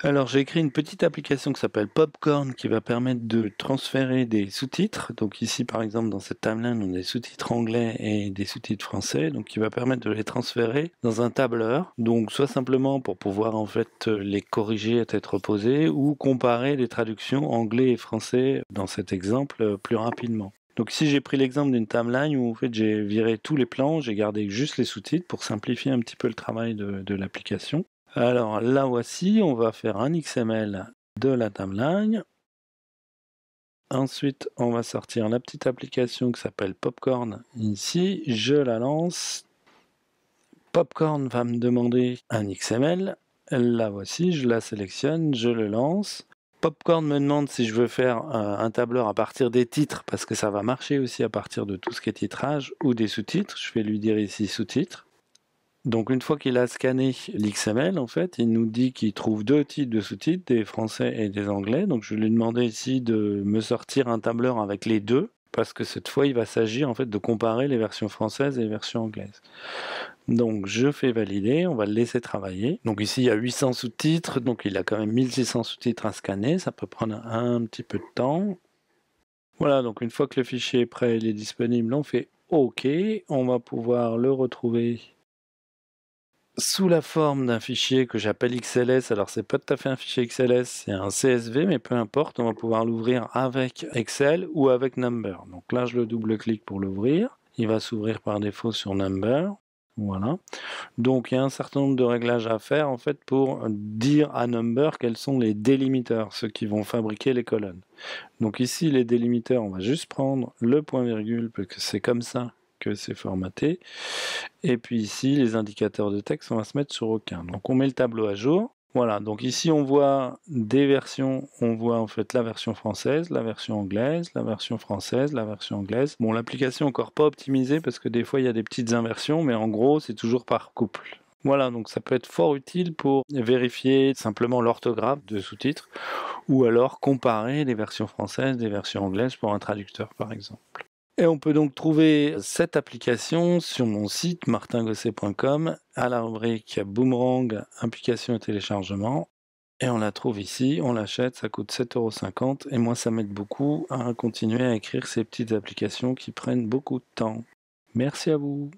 Alors, j'ai écrit une petite application qui s'appelle Popcorn qui va permettre de transférer des sous-titres. Donc ici, par exemple, dans cette timeline, on a des sous-titres anglais et des sous-titres français. Donc, qui va permettre de les transférer dans un tableur. Donc, soit simplement pour pouvoir en fait les corriger à tête reposée ou comparer les traductions anglais et français dans cet exemple plus rapidement. Donc ici, j'ai pris l'exemple d'une timeline où en fait j'ai viré tous les plans, j'ai gardé juste les sous-titres pour simplifier un petit peu le travail de l'application. Alors là voici, on va faire un XML de la timeline. Ensuite, on va sortir la petite application qui s'appelle Popcorn ici. Je la lance. Popcorn va me demander un XML. La voici, je la sélectionne, je le lance. Popcorn me demande si je veux faire un tableur à partir des titres, parce que ça va marcher aussi à partir de tout ce qui est titrage, ou des sous-titres. Je vais lui dire ici sous-titres. Donc une fois qu'il a scanné l'XML, en fait, il nous dit qu'il trouve deux types de sous-titres, des français et des anglais. Donc je vais lui demander ici de me sortir un tableur avec les deux, parce que cette fois, il va s'agir en fait de comparer les versions françaises et les versions anglaises. Donc je fais valider, on va le laisser travailler. Donc ici il y a 800 sous-titres, donc il a quand même 1600 sous-titres à scanner, ça peut prendre un petit peu de temps. Voilà, donc une fois que le fichier est prêt, il est disponible, on fait OK, on va pouvoir le retrouver sous la forme d'un fichier que j'appelle XLS. Alors c'est pas tout à fait un fichier XLS, c'est un CSV, mais peu importe, on va pouvoir l'ouvrir avec Excel ou avec Number. Donc là je le double-clique pour l'ouvrir, il va s'ouvrir par défaut sur Number. Voilà. Donc il y a un certain nombre de réglages à faire en fait pour dire à Number quels sont les délimiteurs, ceux qui vont fabriquer les colonnes. Donc ici les délimiteurs, on va juste prendre le point virgule parce que c'est comme ça que c'est formaté. Et puis ici les indicateurs de texte, on va se mettre sur aucun. Donc on met le tableau à jour. Voilà, donc ici on voit des versions, on voit en fait la version française, la version anglaise, la version française, la version anglaise. Bon, l'application n'est encore pas optimisée parce que des fois il y a des petites inversions, mais en gros c'est toujours par couple. Voilà, donc ça peut être fort utile pour vérifier simplement l'orthographe de sous-titres ou alors comparer les versions françaises des versions anglaises pour un traducteur par exemple. Et on peut donc trouver cette application sur mon site martingosset.com à la rubrique Boomerang, application et téléchargement. Et on la trouve ici, on l'achète, ça coûte 7,50 € et moi ça m'aide beaucoup à continuer à écrire ces petites applications qui prennent beaucoup de temps. Merci à vous.